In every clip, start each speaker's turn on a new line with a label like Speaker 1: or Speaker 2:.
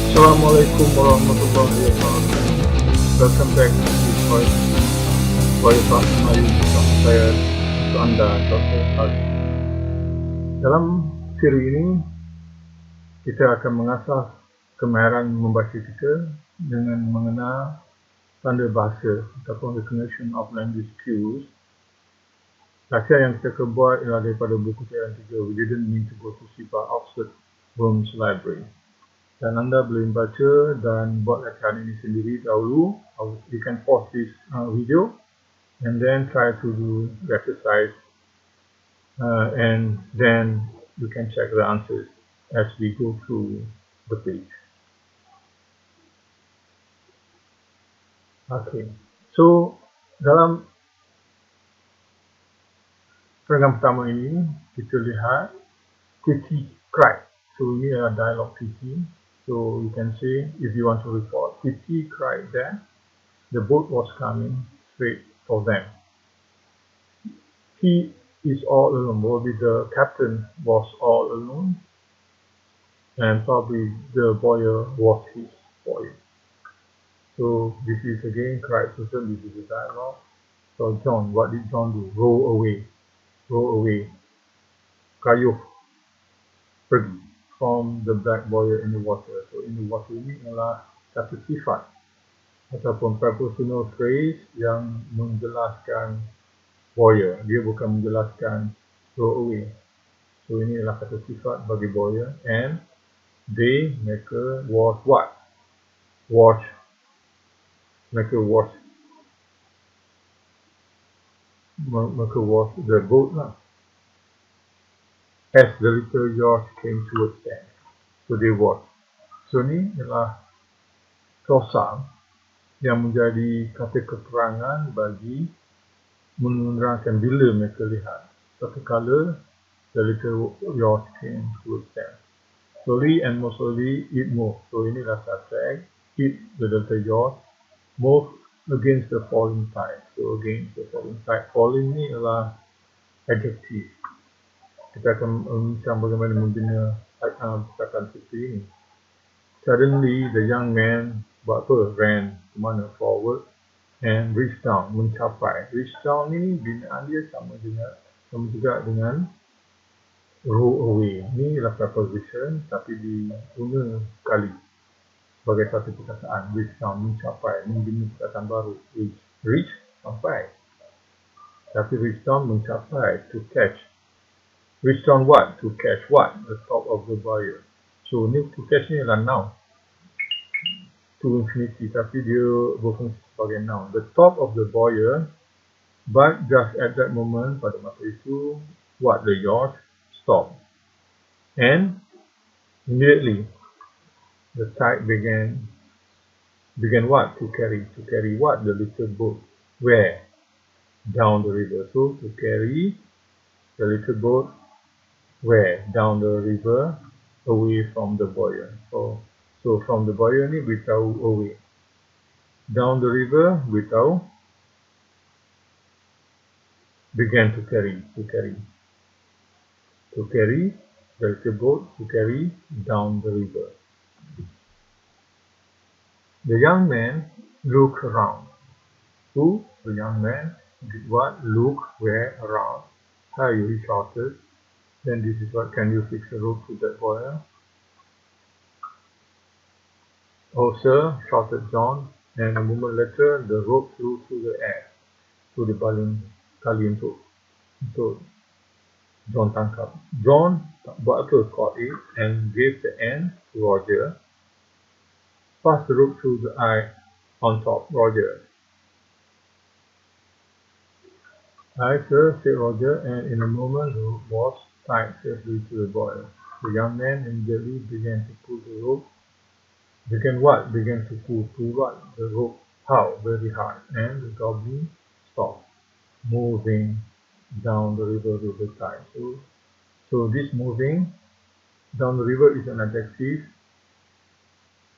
Speaker 1: Assalamualaikum warahmatullahi wabarakatuh. Welcome back to this Bahasa Melayu bersama saya untuk anda, Dr. Ali. Dalam siri ini, kita akan mengasah kemahiran membaca kita dengan mengenal tanda bahasa ataupun recognition of language cues. Latihan yang kita akan buat ialah daripada buku Tiara 3, We Didn't Mean to Go to Sea by Oxford Holmes Library. Dan anda boleh membaca dan buat latihan ini sendiri dahulu. You can pause this video and then try to do the exercise and then you can check the answers as we go through the page. Okay, so dalam perenggan pertama ini kita lihat Kitty cried. So ini adalah dialog Kitty. So you can say, if you want to report, Kitty cried that the boat was coming straight for them. He is all alone. Probably the captain was all alone, and probably the boy was his boy. So this is again cried person. This is a dialogue. So John, what did John do? Row away, kayuh, pergi. From the black boy in the water. So in the water ini adalah satu sifat ataupun prepositional phrase yang menjelaskan boya. Dia bukan menjelaskan row away. So ini adalah satu sifat bagi boya. And they, mereka, was what? Watch. Mereka watch. Mereka watch the boat lah. As the little yacht came towards them. So they watched. So ni adalah kosa yang menjadi kata keterangan bagi menerangkan bila mereka lihat. Satu kala the little yacht came towards them. Slowly and more slowly it moved. So inilah subject. It, the little yacht, moved against the falling tide. So against the falling tide. Falling ni adalah adjective. Kita akan membincang bagaimana membina perkataan seperti ini. Suddenly, the young man buat apa? Ran ke mana? Forward and reached down, mencapai. Reach down ini binaan dia sama juga dengan row away. Ini adalah preposition tapi diguna sekali sebagai satu perkataan. Reach down, mencapai, membina perkataan baru. Reach, sampai. Tapi reach down, mencapai, to catch. Reach down what? To catch what? The top of the buoy. So ni to catch ni adalah noun. To infinity, tapi dia berfungsi sebagai noun. The top of the buoy, but just at that moment, pada masa itu, what? The yacht stopped. And immediately, the tide began what? To carry what? The little boat. Where? Down the river. So to carry the little boat. Where? Down the river, away from the buoy. So from the buoy ni beritahu away. Down the river, beritahu began to carry. To carry the little boat, to carry down the river. The young man looked around. Who? The young man did what? Look where? Around. How he shouted. Then this is what, can you fix a rope to that boy? Oh sir, shouted John, and a moment later the rope flew through the air. To the baling kali untuk John tangkap. John buat apa? Caught it and gave the end to Roger. Pass the rope through the eye on top, Roger. Aye sir, said Roger, and in a moment the rope was tied safely to the boy. The young man immediately began to pull the rope. Began what? Began to pull what? The rope. How? Very hard. And the goblin stopped, moving down the river with the tide. So this moving down the river is an adjective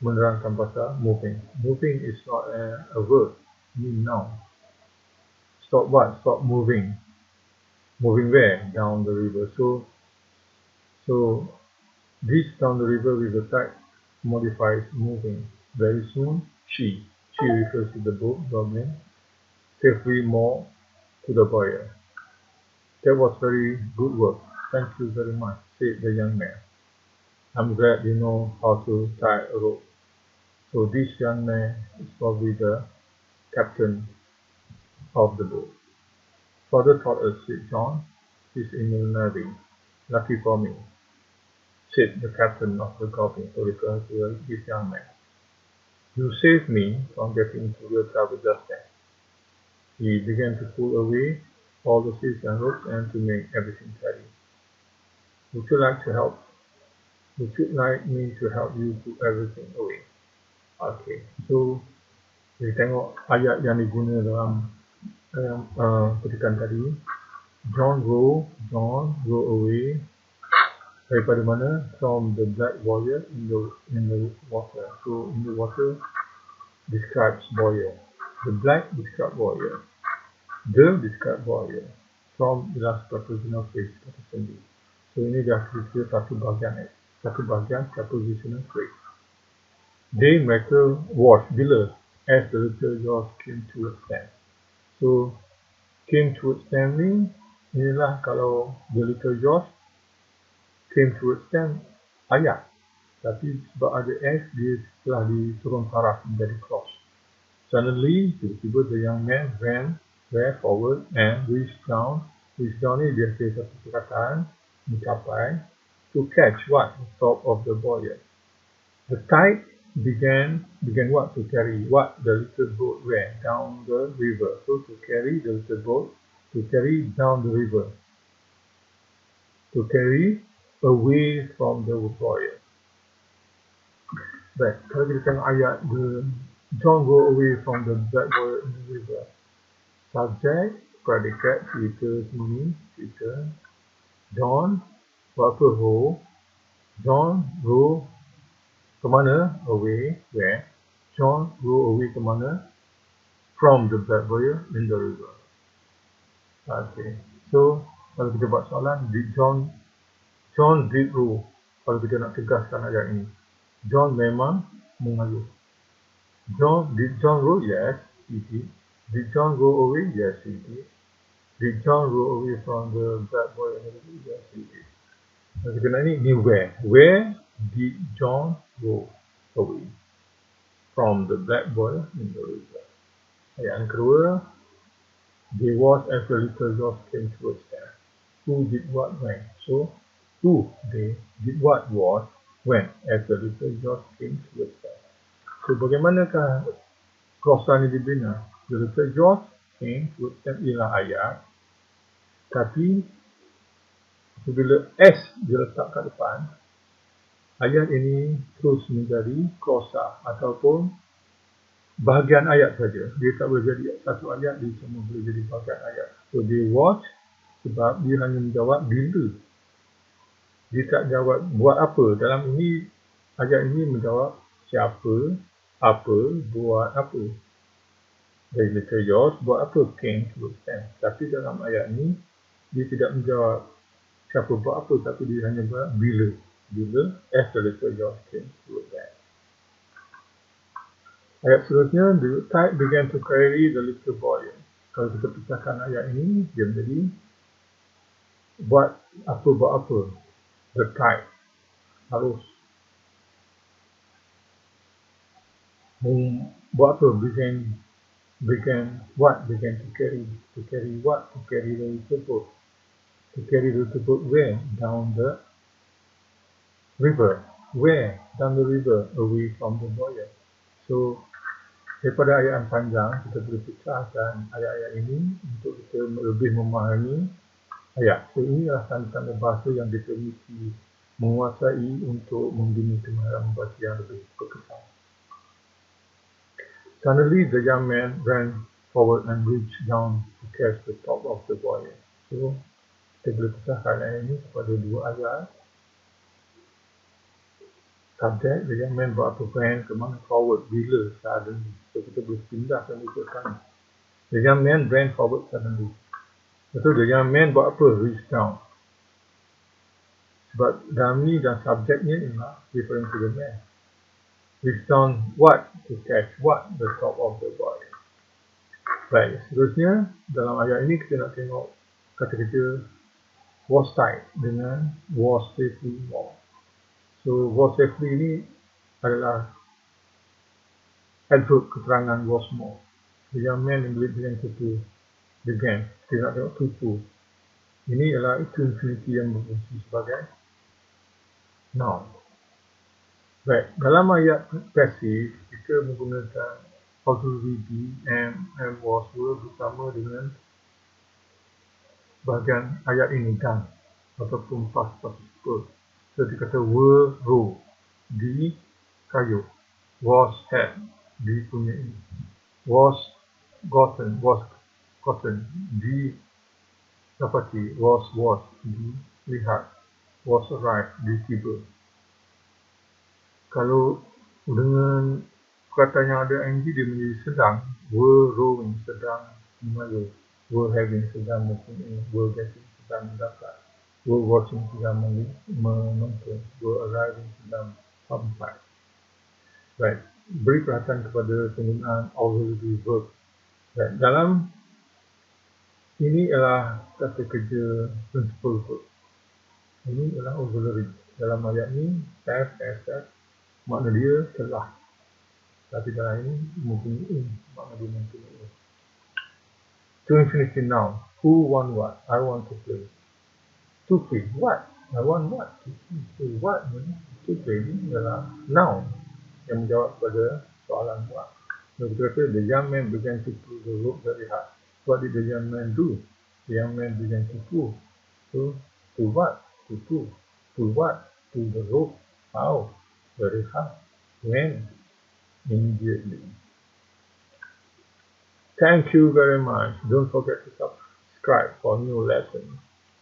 Speaker 1: menerangkan pasal moving. Moving is not a verb, mean noun. Stop what? Stop moving. Moving where? Down the river. So this down the river with the tide modifies moving. Very soon, she refers to the boat goblin, safely moored to the buoy. That was very good work. Thank you very much, said the young man. I'm glad you know how to tie a rope. So this young man is probably the captain of the boat. Father taught us, said John. He's in the Navy. Lucky for me, said the captain of the Goblin to refer to this young man. You saved me from getting into real trouble just then. He began to pull away all the seals and ropes and to make everything steady. Would you like to help? Would you like me to help you put everything away? Okay, so kita tengok ayat yang diguna dalam petikan tadi. John row away. Daripada mana? From the black warrior in the water. So in the water describes warrior. The black describes warrior. The describes warrior. From ialah prepositional phrase kata sendiri. So ini dah kira satu bahagian prepositional phrase. They mereka watch bila as the little George came towards them. So came towards them ni inilah kalau the little George came towards them ayat. Tapi sebab ada S dia telah diturun taraf menjadi cross. Suddenly, tiba-tiba the young man ran forward and reached down. Reach down ni dia kira satu perkataan mencapai to catch what? The top of the buoy. The tide began what? To carry what? The little boat ran down the river. So to carry the little boat, to carry down the river, to carry away from the buoy. Baik, kalau kita tengok ayat the John go away from the black boy in the river. Subject, predicate, cerita semua ni, cerita. John, buat apa? Row. John row ke mana? Away. Where? John row away ke mana? From the black boy in the river. Okay. So, kalau kita buat soalan, John did row. Kalau kita nak tegaskan ayat ini. John memang mengayuh. Did John row? Yes, he did. Did John go away? Yes, he did. Did John row away from the black boy in the river? Yes, he did. Kita nak ni where? Where did John go away from the black boy in the river? Ayat yang kedua, they watched as the little George came towards them. Who did what when? So, who they did what was when as the little George came towards them. So, bagaimanakah klausa ini dibina? The little George came towards them ialah ayat, tapi apabila S diletak kat depan, ayat ini terus menjadi klausa ataupun bahagian ayat saja. Dia tak boleh jadi satu ayat, dia cuma boleh jadi bahagian ayat. So they watch sebab dia hanya menjawab bila. Dia tak jawab buat apa. Dalam ini, ayat ini menjawab siapa, apa, buat apa. Dari little George buat apa? Came towards them. Tapi dalam ayat ini, dia tidak menjawab siapa buat apa, tapi dia hanya buat bila. Bila as the little George came towards them. Ayat seterusnya, the tide began to carry the little boy. Kalau kita pecahkan ayat ini, dia menjadi buat apa. The tide harus buat apa? Began what? Began to carry what? To carry the little boat. To carry the little boat where? Down the river. Where? Down the river, away from the buoy. So, daripada ayat yang panjang, kita boleh pecahkan ayat-ayat ini untuk kita lebih memahami ayat. So, ini adalah tanda-tanda bahasa yang kita mesti menguasai untuk membina kemahiran membaca yang lebih berkesan. Suddenly, the young man ran forward and reached down to catch the top of the buoy. So, kita boleh pecahkan ayat ini kepada dua ayat. Subject, the young man buat apa? Ran ke mana? Forward. Bila? Suddenly. So, kita boleh pindahkan ikutkan. The young man ran forward suddenly. Betul, the young man buat apa? Reach down. Sebab dalam ni dan subjeknya ialah referring to the man. We sound what to catch what the top of the boy. Baik, seterusnya dalam ayat ini kita nak tengok kata kerja was tight dengan was safely more. So was safely ini adalah adverb keterangan was more. The young man began to began. Kita nak tengok to. Ini adalah itu infinity yang berfungsi sebagai noun. Baik, dalam ayat pasif kita menggunakan auxiliary be and was were bersama dengan bahagian ayat ini dan ataupun past participle. Seperti kata were row, di kayu, was had, dipunyai, was gotten, didapati, was dilihat, was arrived, ditiba. Kalau dengan kata yang ada ing dia menjadi sedang, were rowing sedang mengayuh, were having sedang mempunyai, were getting sedang mendapat, were watching sedang menonton, were arriving sedang sampai. Baik, beri perhatian kepada penggunaan auxiliary verb. Baik, dalam ini ialah kata kerja principal verb. Ini adalah auxiliary. Dalam ayat ini, have, makna dia telah. Tapi dalam ini mempunyai, makna dia mempunyai. To infinity noun. Who want what? I want to play. To play. What? I want what? To play. So what? To play ini adalah noun yang menjawab pada soalan what. So kita kata, the young man began to pull the rope very hard. What did the young man do? The young man began to pull. So, to what? To pull. To what? To the rope. How? Very hard. When? Immediately. Thank you very much. Don't forget to subscribe for new lessons.